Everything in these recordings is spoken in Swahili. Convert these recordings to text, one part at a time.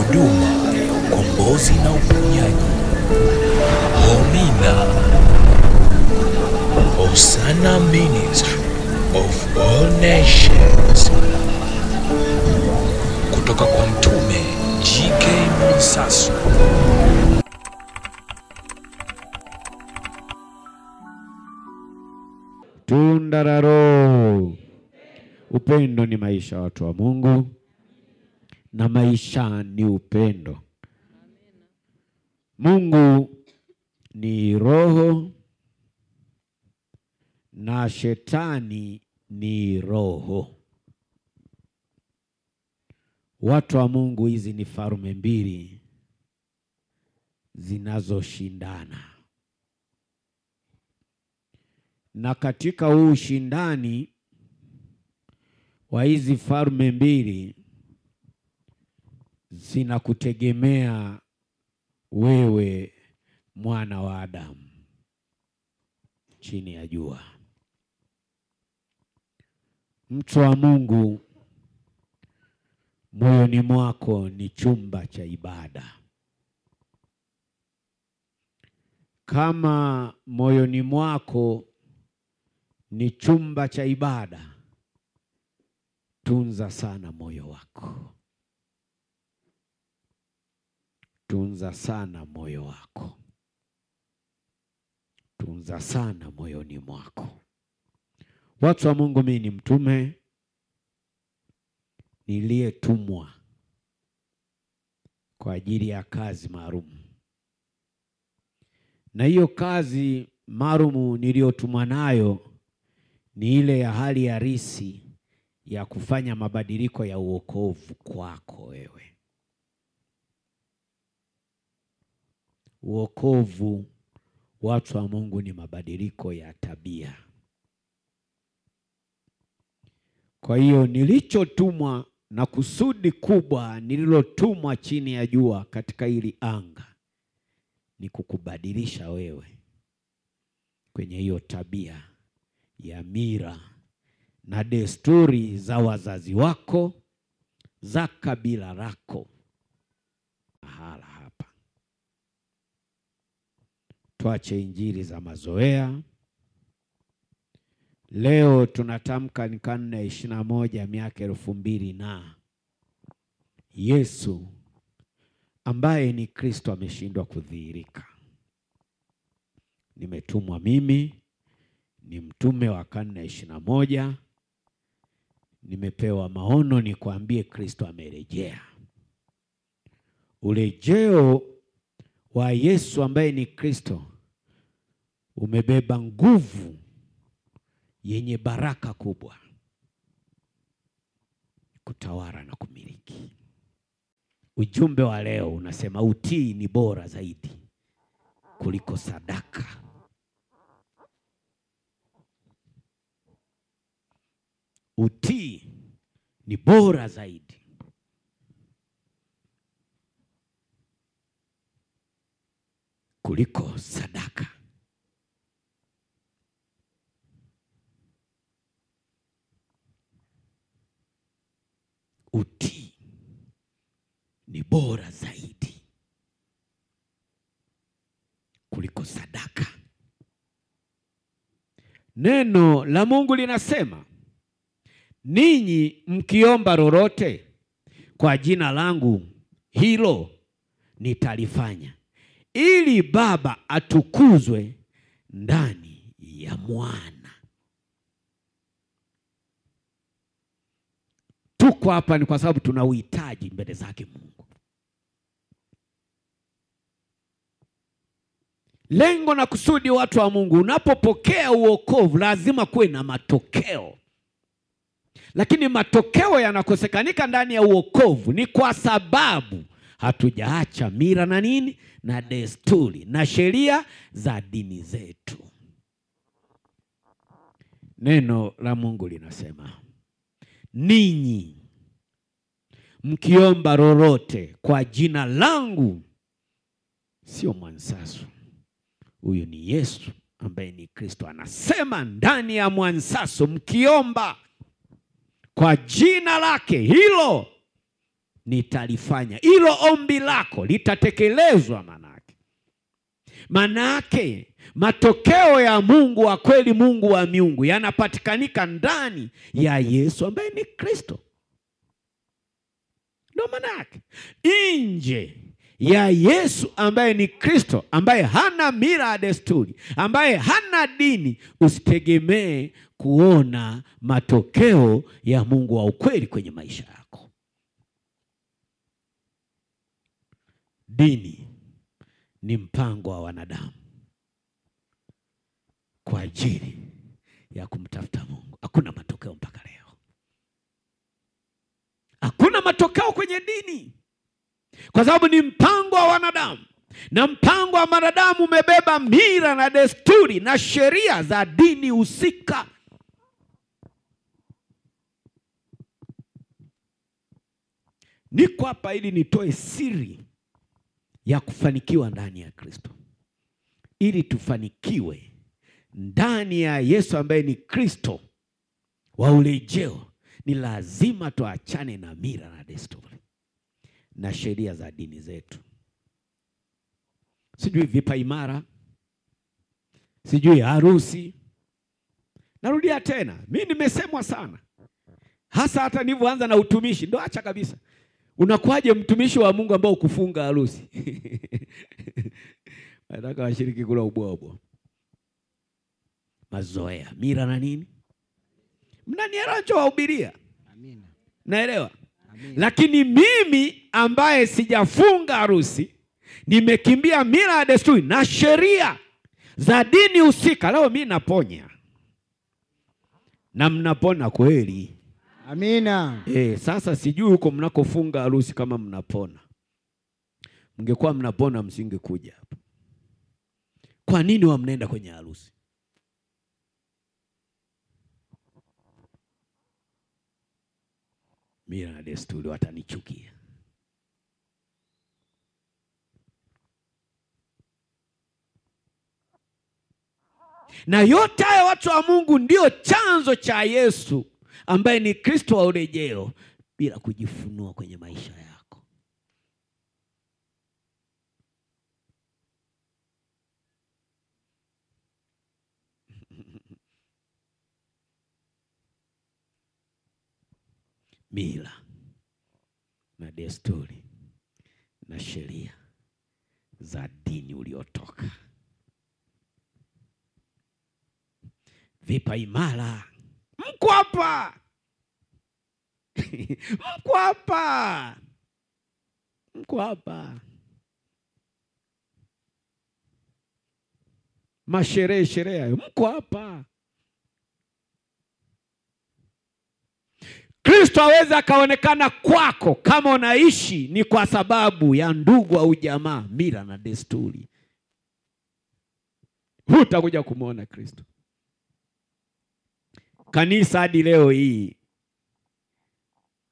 huduma ya ukombozi na uponyaji. Homina Hosanna Ministry of All Nations, kutoka kwa Mtume G.K. Mwansasu. Tunda la Roho. Upendo ni maisha, watu wa Mungu, na maisha ni upendo. Mungu ni roho na shetani ni roho. Watu wa Mungu, hizi ni falme mbili zinazoshindana, na katika huu ushindani wa hizi falme mbili zinakutegemea wewe, mwana wa Adamu chini ya jua. Mtu wa Mungu, moyoni mwako ni chumba cha ibada. Kama moyoni mwako ni chumba cha ibada, tunza sana moyo wako. Tunza sana moyo wako. Tunza sana moyoni mwako. Watu wa Mungu, mimi ni mtume niliyetumwa kwa ajili ya kazi maalum. Na hiyo kazi maalum niliyotumwa nayo ni ile ya hali halisi ya kufanya mabadiliko ya uokovu kwako wewe. Uokovu, watu wa Mungu, ni mabadiliko ya tabia. Kwa hiyo nilichotumwa na kusudi kubwa nililotumwa chini ya jua katika hili anga ni kukubadilisha wewe kwenye hiyo tabia ya mila na desturi za wazazi wako, za kabila lako. Mahala hapa tuache injili za mazoea. Leo tunatamka ni karne 21, miaka 2000, na Yesu ambaye ni Kristo ameshindwa kudhihirika. Nimetumwa mimi, ni mtume wa karne 21. Nimepewa maono nikwambie Kristo amerejea. Urejeo wa Yesu ambaye ni Kristo umebeba nguvu yenye baraka kubwa, kutawala na kumiliki. Ujumbe wa leo unasema utii ni bora zaidi kuliko sadaka. Utii ni bora zaidi kuliko sadaka. Utii ni bora zaidi kuliko sadaka. Neno la Mungu linasema, ninyi mkiomba lolote kwa jina langu, hilo nitalifanya, ili Baba atukuzwe ndani ya Mwana. Tuko hapa ni kwa sababu tuna uhitaji mbele zake Mungu. Lengo na kusudi, watu wa Mungu, unapopokea uokovu lazima kuwe na matokeo. Lakini matokeo yanakosekanika ndani ya uokovu ni kwa sababu hatujaacha mila na nini na desturi na sheria za dini zetu. Neno la Mungu linasema, ninyi mkiomba lolote kwa jina langu. Sio Mwansasu, huyu ni Yesu ambaye ni Kristo anasema ndani ya Mwansasu, mkiomba kwa jina lake, hilo nitalifanya. Hilo ombi lako litatekelezwa manake. Manake matokeo ya Mungu wa kweli, Mungu wa miungu, yanapatikanika ndani ya Yesu ambaye ni Kristo. Ndio manake. Nje ya Yesu ambaye ni Kristo, ambaye hana mila ya desturi, ambaye hana dini, usitegemee kuona matokeo ya Mungu wa ukweli kwenye maisha yako. Dini ni mpango wa wanadamu kwa ajili ya kumtafuta Mungu. Hakuna matokeo mpaka leo. Hakuna matokeo kwenye dini, kwa sababu ni mpango wa wanadamu, na mpango wa wanadamu umebeba mila na desturi na sheria za dini husika. Niko hapa ili nitoe siri ya kufanikiwa ndani ya Kristo. Ili tufanikiwe ndani ya Yesu ambaye ni Kristo wa urejeo, ni lazima tuachane na mila na desturi na sheria za dini zetu. Sijui vipaimara, sijui harusi. Narudia tena, mimi nimesemwa sana, hasa hata nilivyoanza na utumishi. Ndio acha kabisa. Unakuwaje mtumishi wa Mungu ambao ukufunga harusi? Nataka washiriki kula ubwabwa. Mazoea, mila na nini? Mnanielewa ninachowahubiria? Amina. Naelewa. Amina. Lakini mimi ambaye sijafunga harusi, nimekimbia mila ya desturi na sheria za dini husika, leo mimi naponya. Na mnapona kweli. Amina. Sasa sijui huko mnakofunga harusi kama mnapona. Mngekuwa mnapona msingekuja hapa. Kwa nini mnaenda kwenye harusi? Mila na desturi watanichukia. Na yote haya watu wa Mungu ndio chanzo cha Yesu ambaye ni Kristo wa urejeo, bila kujifunua kwenye maisha yako. Mila na desturi na sheria za dini uliotoka. Vipaimara, mko hapa. Mko hapa. Mko hapa. Masherehe hayo, mko hapa. Kristo aweza akaonekana kwako kama unaishi ni kwa sababu ya ndugu au jamaa, mila na desturi. Hutakuja kumwona Kristo. Kanisa hadi leo hii,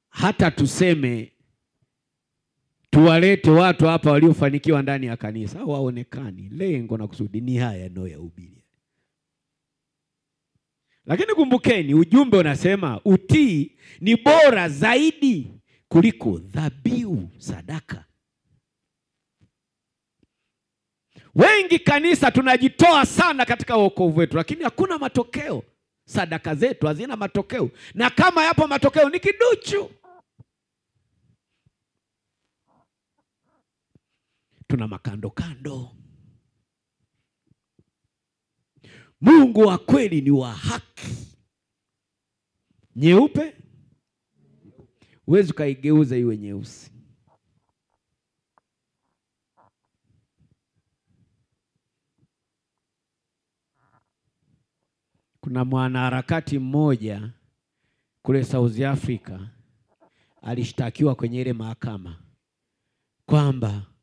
hata tuseme tuwalete watu hapa waliofanikiwa ndani ya kanisa, hawaonekani. Lengo na kusudi ni haya ndio ya ubiri. Lakini kumbukeni, ujumbe unasema utii ni bora zaidi kuliko dhabihu, sadaka. Wengi kanisa tunajitoa sana katika wokovu wetu, lakini hakuna matokeo. Sadaka zetu hazina matokeo, na kama yapo matokeo ni kiduchu. Tuna makando kando. Mungu wa kweli ni wa haki. Nyeupe huwezi kaigeuza iwe nyeusi. Kuna mwanaharakati mmoja kule South Africa alishtakiwa kwenye ile mahakama kwamba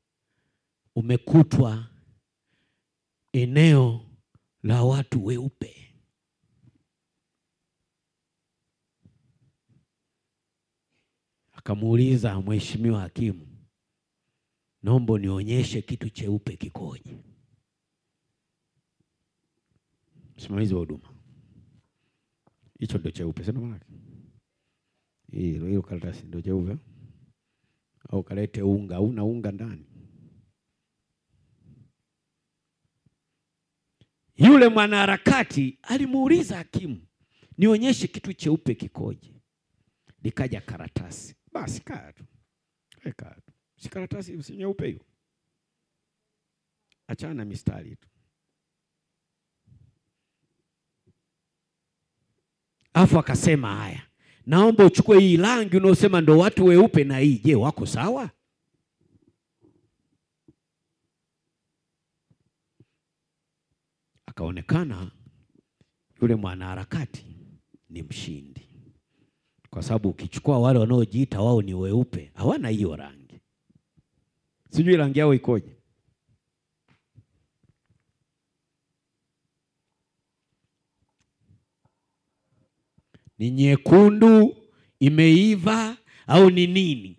umekutwa eneo la watu weupe. Akamuuliza mheshimiwa hakimu, naomba nionyeshe kitu cheupe kikoje. Msimamizi wa huduma, hicho ndio cheupe, sio maana hilo karatasi ndio cheupe. au kalete unga, una unga ndani. Yule mwanaharakati alimuuliza hakimu, nionyeshe kitu cheupe kikoje. Likaja karatasi. Basi kaa tu. Kaa tu. Si karatasi si nyeupe hiyo. Achana na mistari tu. Afu akasema haya, naomba uchukue hii rangi unaosema ndo watu weupe na hii. Je, wako sawa? Akaonekana yule mwanaharakati ni mshindi. Kwa sababu ukichukua wale wanaojiita wao ni weupe, hawana hiyo rangi. Sijui rangi yao ikoje. Ni nyekundu, imeiva au ni nini?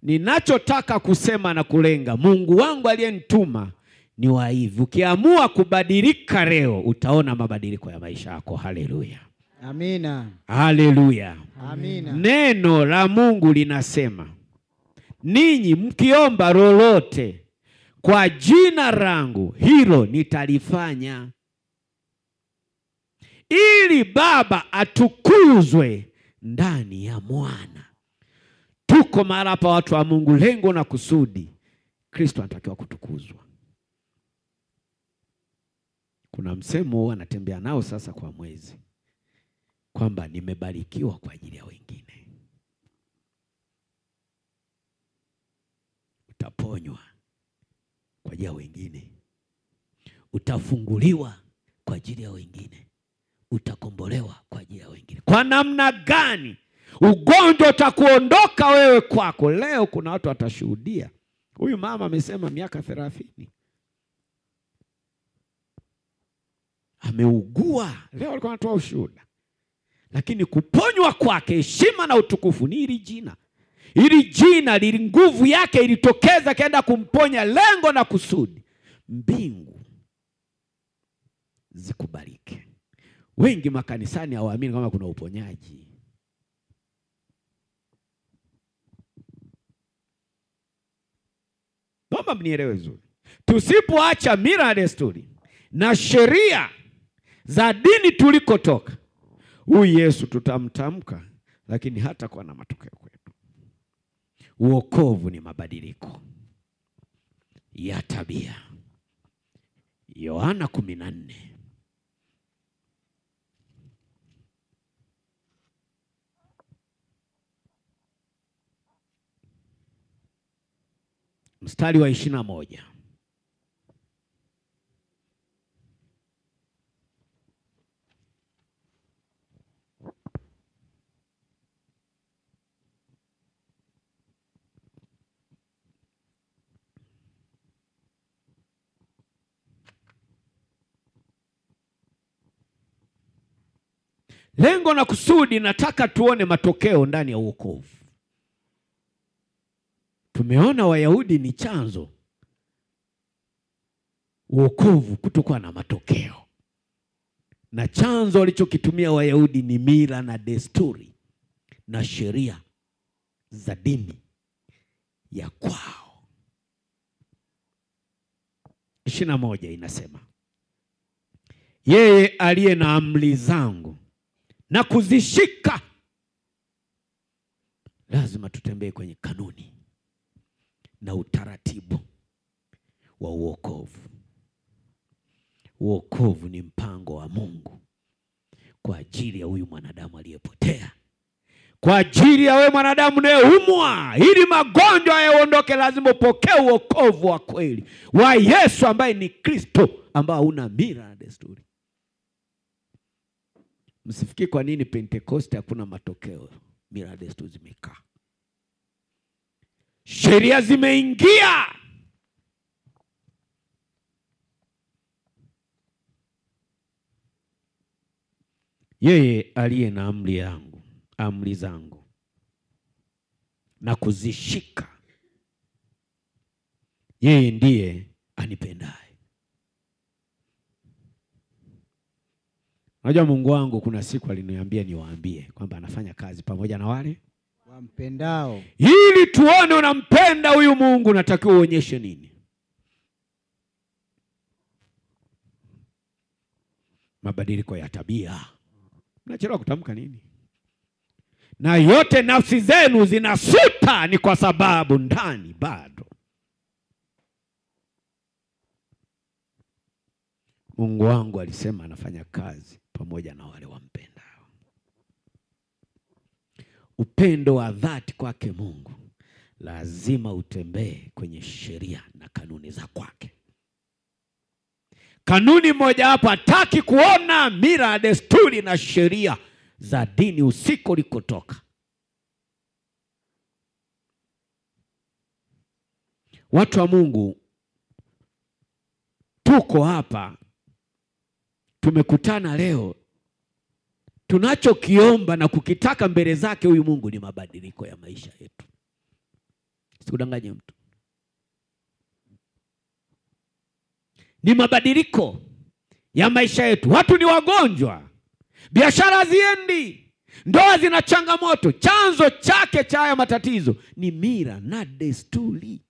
Ninachotaka kusema na kulenga, Mungu wangu aliyenituma ni wa hivi. Ukiamua kubadilika leo, utaona mabadiliko ya maisha yako. Haleluya. Amina. Haleluya. Amina. Neno la Mungu linasema, ninyi mkiomba lolote kwa jina langu, hilo nitalifanya, ili Baba atukuzwe ndani ya Mwana. Tuko mahali hapa watu wa Mungu, lengo na kusudi, Kristo anatakiwa kutukuzwa. Kuna msemo anatembea nao sasa kwa mwezi, kwamba nimebarikiwa kwa ajili ya wengine. Utaponywa kwa ajili ya wengine. Utafunguliwa kwa ajili ya wengine. Utakombolewa kwa ajili ya wengine. Kwa namna gani? Ugonjwa utakuondoka wewe kwako. Leo kuna watu watashuhudia. Huyu mama amesema miaka 30 ameugua. Leo alikuwa anatoa ushuhuda. Lakini kuponywa kwake, heshima na utukufu ni hili jina. Hili jina lili nguvu yake ilitokeza kaenda kumponya. Lengo na kusudi, mbingu zikubariki. Wengi makanisani hawaamini kama kuna uponyaji. Naomba mnielewe vizuri. Tusipoacha mila na desturi na sheria za dini tulikotoka, huyu Yesu tutamtamka, lakini hata kwa na matokeo kwetu. Uokovu ni mabadiliko ya tabia. Yohana 14 mstari wa 21. Lengo na kusudi, nataka tuone matokeo ndani ya wokovu. Tumeona Wayahudi ni chanzo, wokovu kutokuwa na matokeo. Na chanzo walichokitumia Wayahudi ni mila na desturi na sheria za dini ya kwao. 21 inasema, yeye aliye na amri zangu na kuzishika. Lazima tutembee kwenye kanuni na utaratibu wa uokovu. Uokovu ni mpango wa Mungu kwa ajili ya huyu mwanadamu aliyepotea, kwa ajili ya wewe mwanadamu unayeumwa. Ili magonjwa yaondoke, lazima upokee uokovu wa kweli wa Yesu ambaye ni Kristo, ambao una mila na desturi. Msifikiri kwa nini Pentekoste hakuna matokeo. Mila na desturi zimekaa, sheria zimeingia. Yeye aliye na amri zangu na kuzishika, yeye ndiye anipendaye. Unajua Mungu wangu kuna siku aliniambia niwaambie kwamba anafanya kazi pamoja na wale wampendao. Ili tuone unampenda huyu Mungu, unatakiwa uonyeshe nini? Mabadiliko ya tabia. Unachelewa kutamka nini? Na yote nafsi zenu zinasuta ni kwa sababu ndani bado Mungu wangu alisema anafanya kazi pamoja na wale wampendao. Upendo wa dhati kwake Mungu lazima utembee kwenye sheria na kanuni za kwake. Kanuni moja hapa, hataki kuona mila, desturi na sheria za dini usiko likotoka. Watu wa Mungu, tuko hapa, tumekutana leo, tunachokiomba na kukitaka mbele zake huyu Mungu ni mabadiliko ya maisha yetu. Sikudanganye mtu. Ni mabadiliko ya maisha yetu. Watu ni wagonjwa, biashara haziendi, ndoa zina changamoto. Chanzo chake cha haya matatizo ni mila na desturi.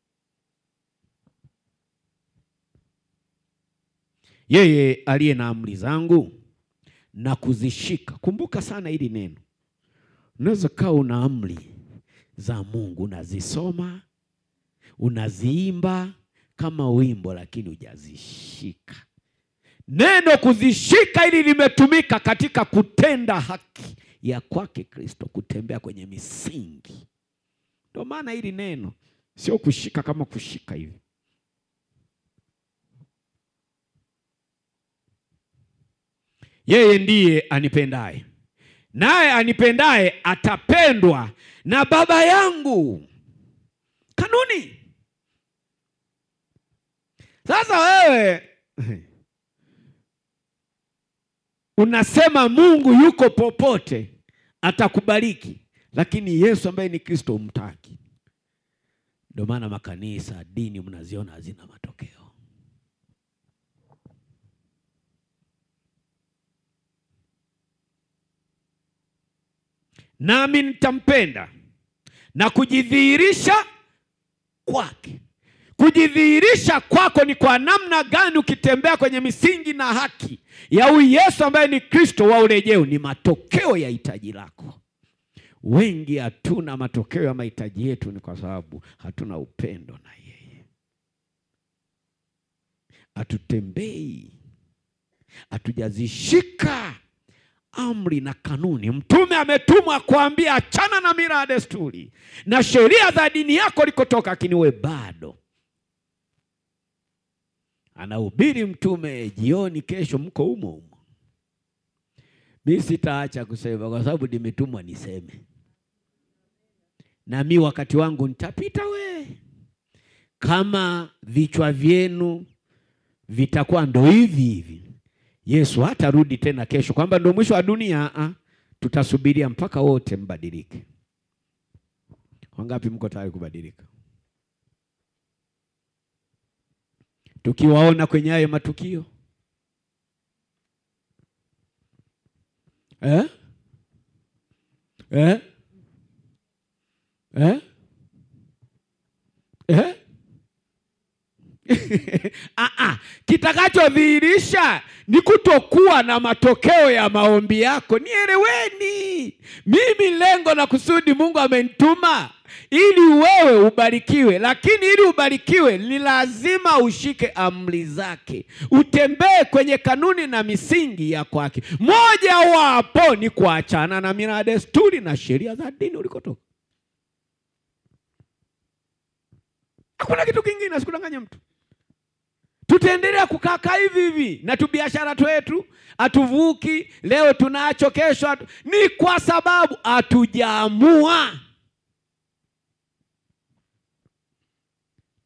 Yeye aliye na amri zangu na kuzishika. Kumbuka sana hili neno. Unaweza kaa una amri za Mungu, unazisoma, unaziimba kama wimbo, lakini hujazishika. Neno kuzishika hili limetumika katika kutenda haki ya kwake Kristo, kutembea kwenye misingi. Ndio maana hili neno sio kushika kama kushika hivi. Yeye ndiye anipendaye, naye anipendaye atapendwa na Baba yangu. Kanuni. Sasa wewe unasema Mungu yuko popote atakubariki, lakini Yesu ambaye ni Kristo umtaki. Ndio maana makanisa, dini mnaziona hazina matokeo. Nami nitampenda na kujidhihirisha kwake. Kujidhihirisha kwako ni kwa namna gani? Ukitembea kwenye misingi na haki ya huyu Yesu ambaye ni Kristo wa urejeo, ni matokeo ya hitaji lako. Wengi hatuna matokeo ya mahitaji yetu, ni kwa sababu hatuna upendo na yeye. Hatutembei, hatujazishika amri na kanuni. Mtume ametumwa kuambia achana na mila na desturi na sheria za dini yako likotoka, lakini wewe bado. Anahubiri mtume, jioni kesho mko humo humo. Mimi sitaacha kusema kwa sababu nimetumwa niseme. Na mimi wakati wangu nitapita we. Kama vichwa vyenu vitakuwa ndo hivi hivi, Yesu hatarudi tena kesho kwamba ndo mwisho wa dunia. Tutasubiria mpaka wote mbadilike. Wangapi mko tayari kubadilika? Tukiwaona kwenye hayo matukio kitakachodhihirisha ni kutokuwa na matokeo ya maombi yako. Nieleweni, mimi lengo na kusudi Mungu amenituma ili wewe ubarikiwe, lakini ili ubarikiwe ni lazima ushike amri zake, utembee kwenye kanuni na misingi ya kwake. Moja wapo ni kuachana na mila, desturi na sheria za dini ulikotoka. Hakuna kitu kingine, sikudanganya mtu. Tutaendelea kukaa hivi hivi na tu biashara yetu atuvuki, leo tunacho kesho ni kwa sababu hatujaamua.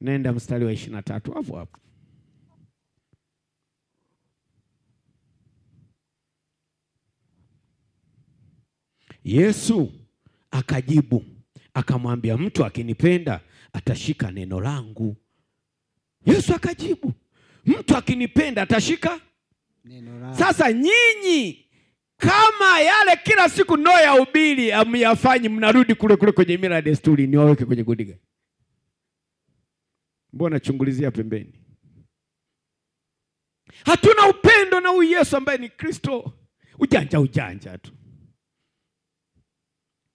Nenda mstari wa 23 hapo hapo. Yesu akajibu akamwambia, mtu akinipenda atashika neno langu. Yesu akajibu, mtu akinipenda atashika neno langu. Sasa nyinyi Kama yale kila siku no ya ubiri amyafanyi, mnarudi kule kule kwenye mila desturi, ni waweke kwenye gudiga. Mbona chungulizia pembeni? Hatuna upendo na huyu Yesu ambaye ni Kristo. Ujanja tu.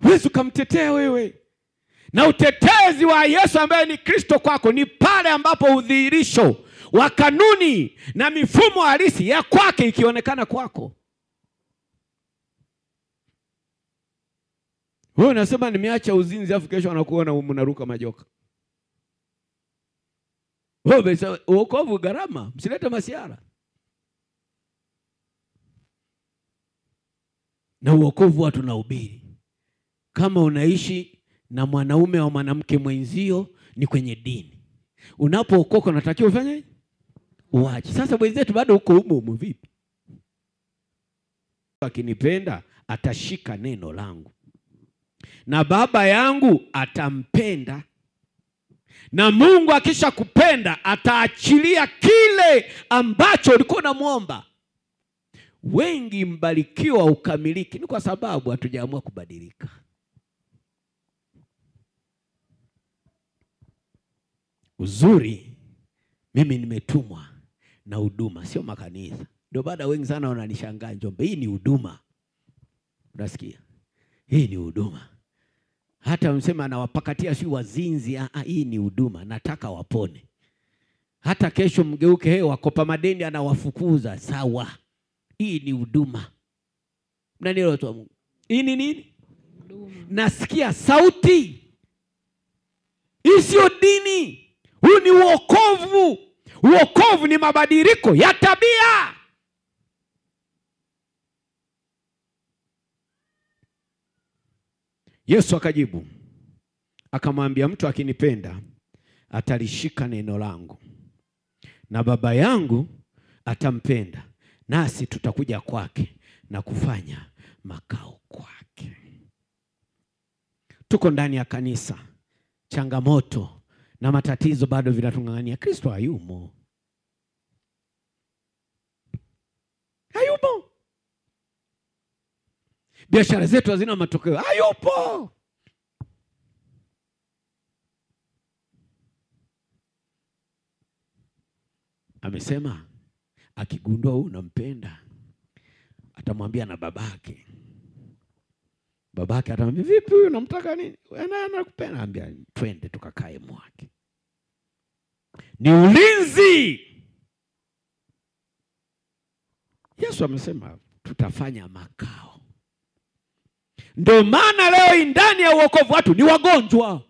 Huwezi ukamtetea wewe. Na utetezi wa Yesu ambaye ni Kristo kwako ni pale ambapo udhihirisho wa kanuni na mifumo halisi ya kwake ikionekana kwako. Wewe unasema nimeacha uzinzi, afu kesho anakuona unaruka majoka. Wewe wokovu gharama, msilete masiara. Na wokovu watu na ubiri. Kama unaishi na mwanaume au mwanamke mwenzio ni kwenye dini. Unapookoka unatakiwa ufanye uache. Sasa wenzetu bado uko humo vipi? Akinipenda atashika neno langu. Na Baba yangu atampenda. Na Mungu akisha kupenda ataachilia kile ambacho ulikuwa unamuomba. Wengi mbarikiwa ukamiliki ni kwa sababu hatujaamua kubadilika. Uzuri, mimi nimetumwa na huduma, sio makanisa. Ndio baada wengi sana wananishangaa, Njombe hii ni huduma. Unasikia? Hii ni huduma. Hata msema anawapakatia si wazinzi, hii ni huduma, nataka wapone. Hata kesho mgeuke wakopa madeni anawafukuza, sawa. Hii ni huduma. Mnanielewa watu wa Mungu? Hii ni nini? Huduma. Nasikia sauti. Hii sio dini. Huu ni uokovu. Uokovu ni mabadiliko ya tabia. Yesu akajibu akamwambia, mtu akinipenda atalishika neno langu, na Baba yangu atampenda, nasi tutakuja kwake na kufanya makao kwake. Tuko ndani ya kanisa, changamoto na matatizo bado vinatungangania. Kristo hayumo. Hayumo. Biashara zetu hazina matokeo. Hayupo. Amesema akigundua unampenda atamwambia na babake. Babake atamwambia, vipi huyu unamtaka nini? Anakupenda. Anambia twende tukakae mwake. Ni ulinzi. Yesu amesema tutafanya makao. Ndio maana leo ndani ya uokovu watu ni wagonjwa.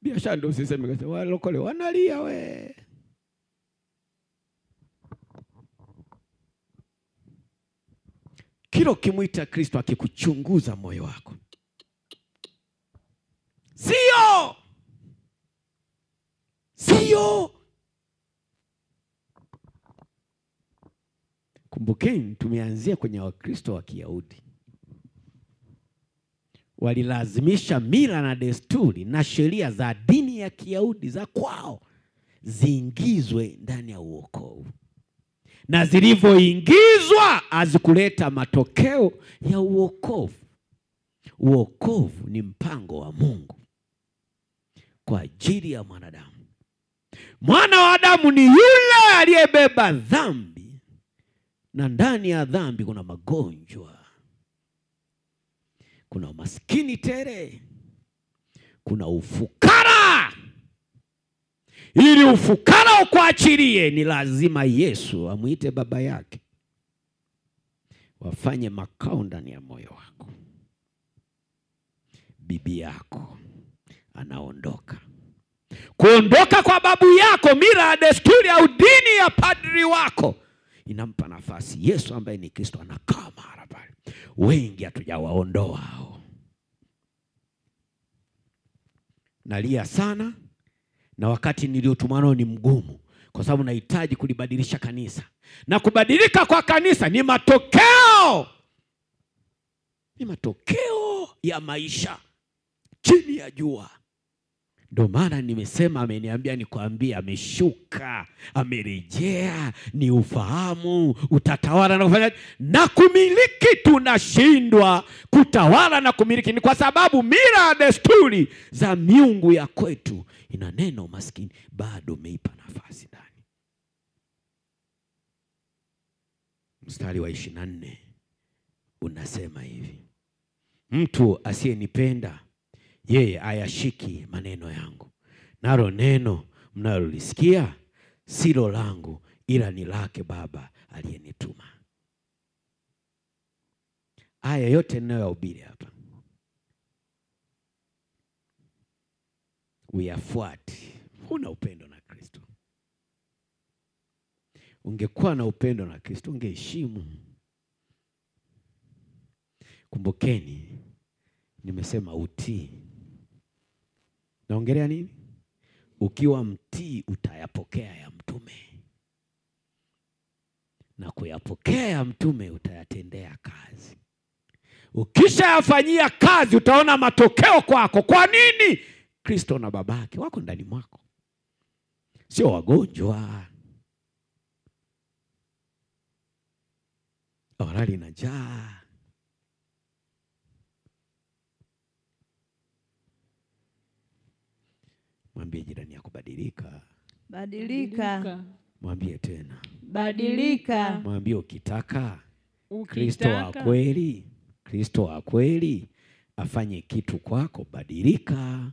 Biashara ndio usiseme kama walokole wanalia we. Kila kimuita Kristo akikuchunguza moyo wako. Sio. Kumbukeni tumeanzia kwenye Wakristo wa Kiyahudi. Walilazimisha mila na desturi na sheria za dini ya Kiyahudi za kwao ziingizwe ndani ya uokovu. Na zilivyoingizwa hazikuleta matokeo ya uokovu. Uokovu ni mpango wa Mungu kwa ajili ya mwanadamu. Mwana wa Adamu ni yule aliyebeba dhambi, na ndani ya dhambi kuna magonjwa, kuna umaskini tele, kuna ufukara. Ili ufukara ukuachilie ni lazima Yesu amuite baba yake, wafanye makao ndani ya moyo wako. Bibi yako anaondoka. Kuondoka kwa babu yako, mila, desturi au dini ya padri wako inampa nafasi Yesu ambaye ni Kristo anakaa mahali pale. Wengi hatujawaondoa hao. Nalia sana, na wakati niliotumwa ni mgumu, kwa sababu nahitaji kulibadilisha kanisa. Na kubadilika kwa kanisa ni matokeo. Ni matokeo ya maisha chini ya jua. Ndio maana nimesema ameniambia nikwambie, ameshuka, amerejea, ni ufahamu, utatawala na kufanya na kumiliki. Tunashindwa kutawala na kumiliki ni kwa sababu mila na desturi za miungu ya kwetu ina neno maskini, bado umeipa nafasi ndani. Mstari wa 24 unasema hivi: mtu asiyenipenda yeye ayashiki maneno yangu, nalo neno mnalolisikia silo langu, ila ni lake Baba aliyenituma. Aya yote ninayohubiri hapa uyafuate. Huna upendo na Kristo. Ungekuwa na upendo na Kristo ungeheshimu. Kumbukeni nimesema utii. Naongelea nini? Ukiwa mtii utayapokea ya mtume, na kuyapokea ya mtume utayatendea kazi. Ukishayafanyia kazi utaona matokeo kwako. Kwa nini? Kristo na babake wako ndani mwako, sio wagonjwa, walali na njaa. Mwambie jirani yako badilika. Badilika. Mwambie tena Badilika. mwambie ukitaka Kristo wa kweli, Kristo wa kweli afanye kitu kwako, badilika.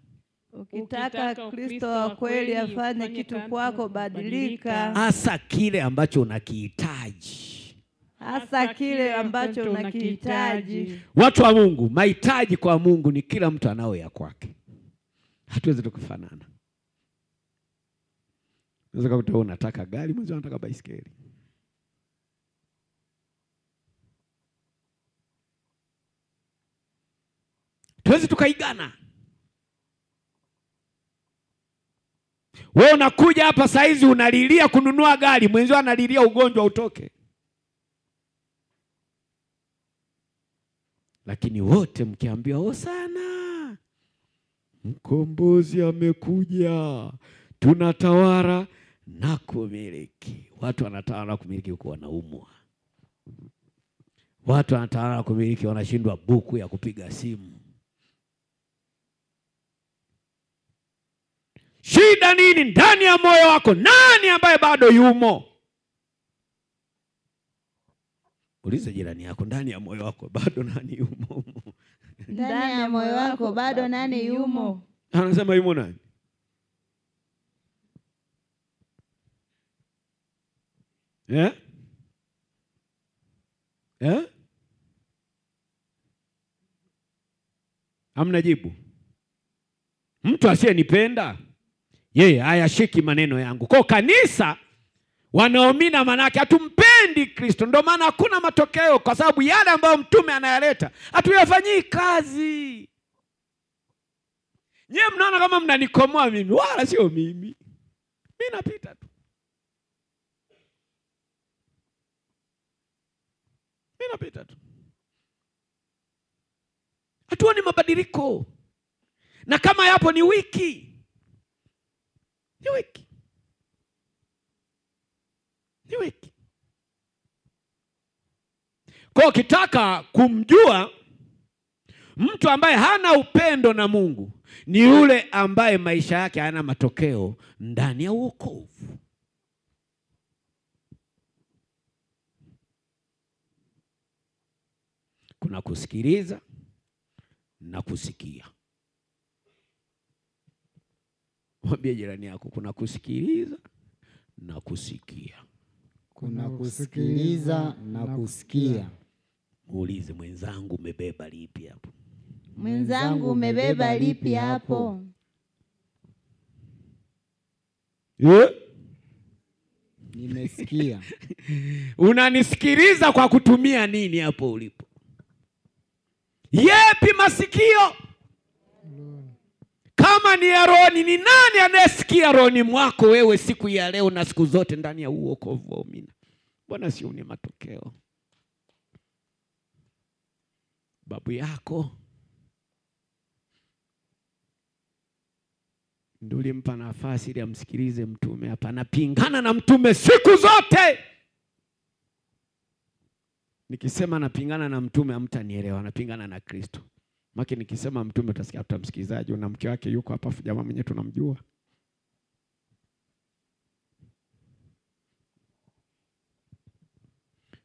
Ukitaka Kristo wa kweli afanye kitu kwako, badilika. Hasa kile ambacho unakihitaji. Hasa kile ambacho unakihitaji. Watu wa Mungu, mahitaji kwa Mungu ni kila mtu anao ya kwake. Hatuwezi tukufanana. Unaweza kukuta unataka gari, mwenzako anataka baisikeli. Tuwezi tukaigana. Wewe unakuja hapa saizi unalilia kununua gari, mwenzako analilia ugonjwa utoke. Lakini wote mkiambiwa Hosana, mkombozi amekuja, tunatawala na kumiliki. Watu wanatawala na kumiliki huko wanaumwa. Watu wanatawala na kumiliki wanashindwa buku ya kupiga simu. Shida nini ndani ya moyo wako? Nani ambaye bado yumo? Uliza jirani yako, ndani ya moyo wako bado nani yumo? Ndani ya moyo wako bado nani yumo? Anasema yumo nani? Hamna jibu. Mtu asiyenipenda yeye hayashiki maneno yangu. Kwa kanisa wanaomina manake hatumpendi Kristo. Ndio maana hakuna matokeo, kwa sababu yale ambayo mtume anayaleta hatuyafanyii kazi. Nyie mnaona kama mnanikomoa mimi, wala sio mimi. Mimi napita tu. Mimi napita tu. Hatuoni mabadiliko. Na kama yapo ni wiki. Ni wiki. Ni wiki. Kwa ukitaka kumjua mtu ambaye hana upendo na Mungu, ni yule ambaye maisha yake hayana matokeo ndani ya wokovu. Kuna kusikiliza na kusikia. Mwambie jirani yako, kuna kusikiliza na kusikia. Kuna kusikiliza na kusikia. Muulize mwenzangu, umebeba lipi hapo? Mwenzangu, umebeba lipi hapo? Nimesikia. Unanisikiliza kwa kutumia nini hapo ulipo? Yepi masikio? Kama ni ya rohoni, ni nani anayesikia rohoni mwako wewe siku ya leo na siku zote ndani ya uokovu? Amina. Bwana sio ni matokeo. Babu yako, Ndio ulimpa nafasi ili amsikilize mtume. Hapa anapingana na mtume siku zote. Nikisema napingana na mtume hamtanielewa, napingana na Kristo. Maki nikisema mtume utasikia utamsikilizaje, na mke wake yuko hapa, jamaa mwenyewe tunamjua.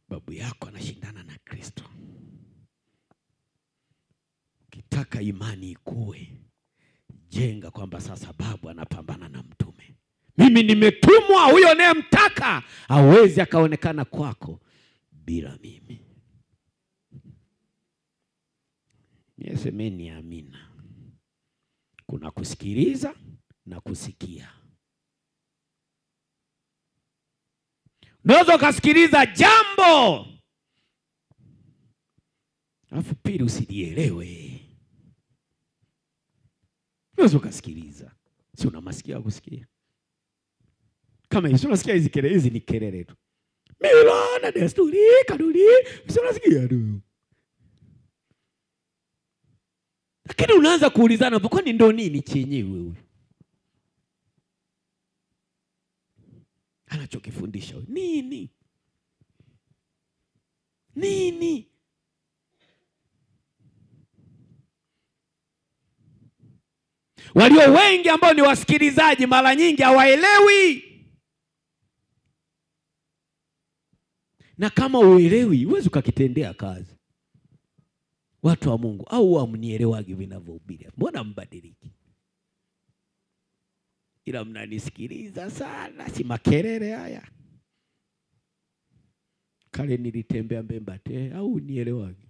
Babu yako anashindana na Kristo. Ukitaka imani ikue, jenga kwamba sasa babu anapambana na mtume. Mimi nimetumwa, huyo anayemtaka hawezi akaonekana kwako bila mimi. Yesemeni amina. Kuna kusikiliza na kusikia. Unaweza ukasikiliza jambo alafu pili usilielewe. Unaweza ukasikiliza, si una masikio ya kusikia. Kama hizo unasikia hizi kelele, hizi ni kelele tu. Mila na desturi, kanuni, si unasikia tu. Lakini unaanza kuulizana, kwani ndo nini chenyewe huyu anachokifundisha nini? Nini? Walio wengi ambao ni wasikilizaji mara nyingi hawaelewi. Na kama uelewi, huwezi ukakitendea kazi. Watu wa Mungu, au hamnielewagi vinavyohubiri? Mbona mbadiliki? Ila mnanisikiliza sana, si makelele haya. Kale nilitembea Mbembate, au unielewagi?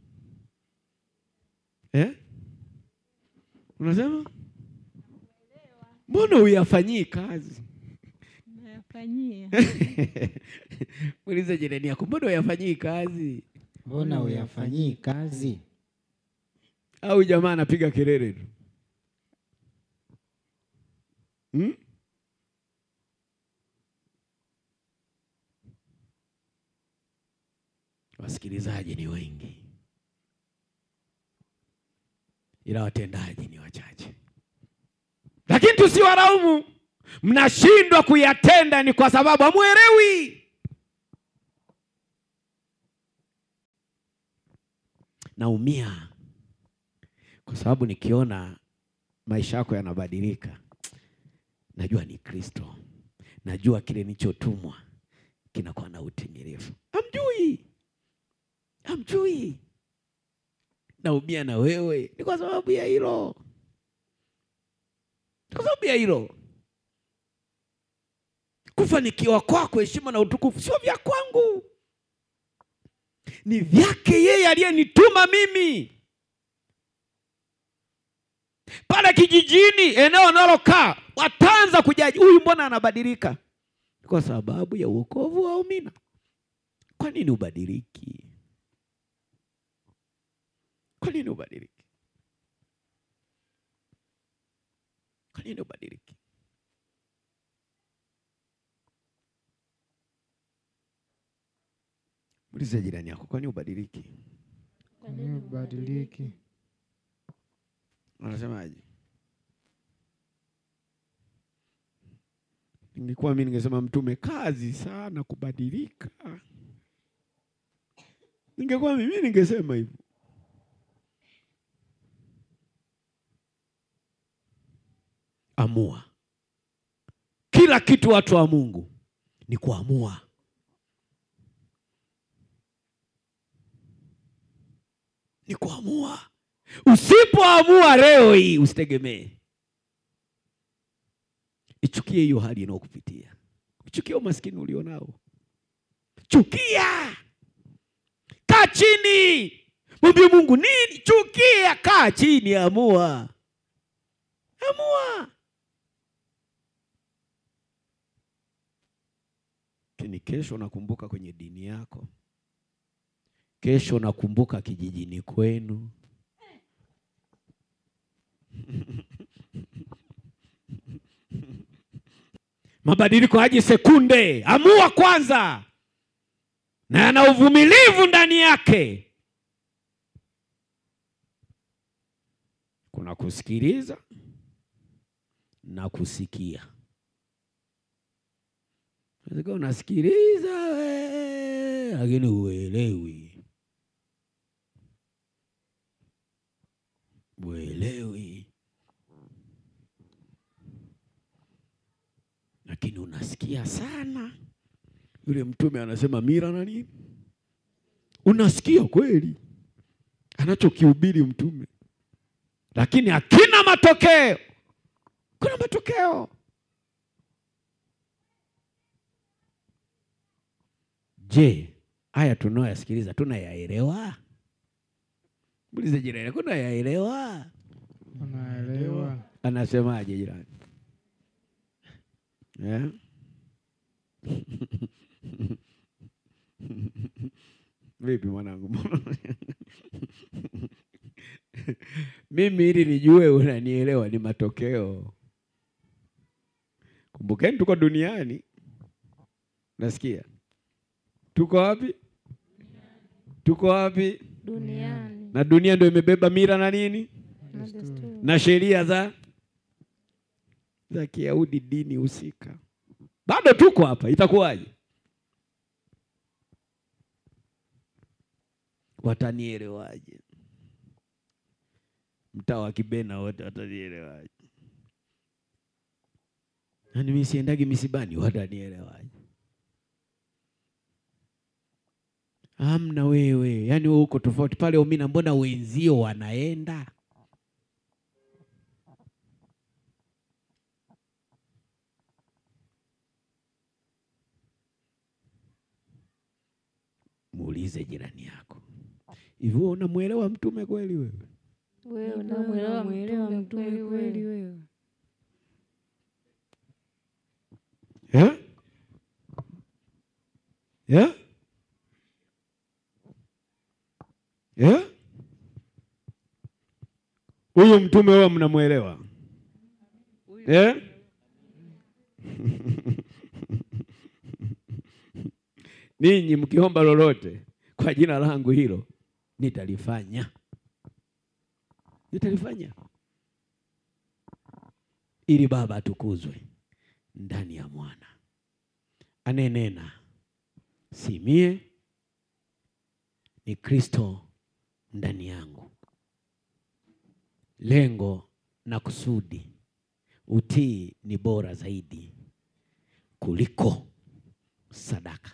Unasema? Mbona uyafanyii kazi? Nayafanyia. Muulize jirani yako, mbona uyafanyii kazi? Mbona uyafanyii kazi? Au jamaa anapiga kelele tu? Wasikilizaji ni wengi, ila watendaji ni wachache. Lakini tusiwalaumu. Mnashindwa kuyatenda ni kwa sababu hamuelewi. Naumia kwa sababu nikiona maisha yako yanabadilika, najua ni Kristo. Najua kile nilichotumwa kinakuwa na utimilifu. Hamjui. Naumia na wewe ni kwa sababu ya hilo. Kwa sababu ya hilo. Kufanikiwa kwako, heshima na utukufu sio vya kwangu. Ni vyake yeye aliyenituma mimi. Pale kijijini, eneo nalokaa, wataanza kujaji, huyu mbona anabadilika? Kwa sababu ya wokovu wa umina. Kwa nini ubadiliki? Kwa nini ubadiliki? Kwa nini ubadiliki? Muulize jirani yako, kwa nini ubadiliki? Kwa nini ubadiliki? Anasemaje? Ningekuwa mimi ningesema mtume, kazi sana kubadilika. Ningekuwa mimi ningesema hivyo. Amua. Kila kitu watu wa Mungu ni kuamua. Ni kuamua. Usipoamua leo hii usitegemee. Ichukie hiyo hali inayokupitia. Ichukie umaskini ulionao. Chukia. Kaa chini. Mwambie Mungu nini? Chukia, kaa chini, amua. Amua. Kini kesho nakumbuka kwenye dini yako. Kesho nakumbuka kijijini kwenu. Mabadiliko haji sekunde. Amua kwanza. Na ana uvumilivu ndani yake. Kuna kusikiliza na kusikia. Unaweza unasikiliza lakini uelewi. Lakini unasikia sana. Yule mtume anasema mira na nini? Unasikia kweli anachokihubiri mtume, lakini hakina matokeo. Kuna matokeo. Je, haya tunayoyasikiliza tunayaelewa? Muulize jirani, tunayaelewa? Unaelewa? Anasemaje jirani? Vipi mwanangu? Mimi ili nijue unanielewa ni matokeo. Kumbukeni tuko duniani. Nasikia. Tuko wapi? Tuko wapi? Duniani. Na dunia ndio imebeba mila na nini? Na sheria za Kiyahudi, dini husika. Bado tuko hapa, itakuwaje? Watanielewaje? Mtaa wa Kibena wote watanielewaje? Na mimi siendagi misibani, watanielewaje? Amna wewe, yani wewe uko tofauti pale Omina, mbona wenzio wanaenda? Muulize jirani yako, hivi wewe unamuelewa mtume kweli wewe? Wewe unamuelewa mtume kweli wewe? Huyu mtume wewe mnamuelewa? Ninyi mkiomba lolote kwa jina langu hilo nitalifanya. Ili Baba atukuzwe ndani ya Mwana. Anenena si mie, ni Kristo ndani yangu. Lengo na kusudi, utii ni bora zaidi kuliko sadaka.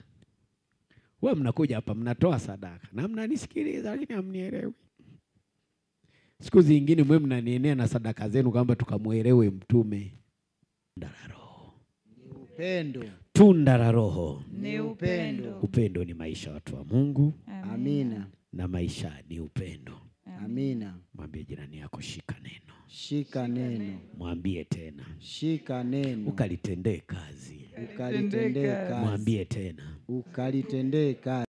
Wewe mnakuja hapa mnatoa sadaka na mnanisikiliza lakini hamnielewi. Siku zingine mwe mnanienea na sadaka zenu kwamba tukamuelewe mtume. Tunda la Roho ni upendo. Tunda la Roho ni upendo. Upendo ni maisha watu wa Mungu. Amina. Na maisha ni upendo. Amina. Mwambie jirani yako shika neno. Shika neno. Mwambie tena. Shika neno. Ukalitendee kazi. Ukalitendee kazi. Mwambie tena. Ukalitendee kazi.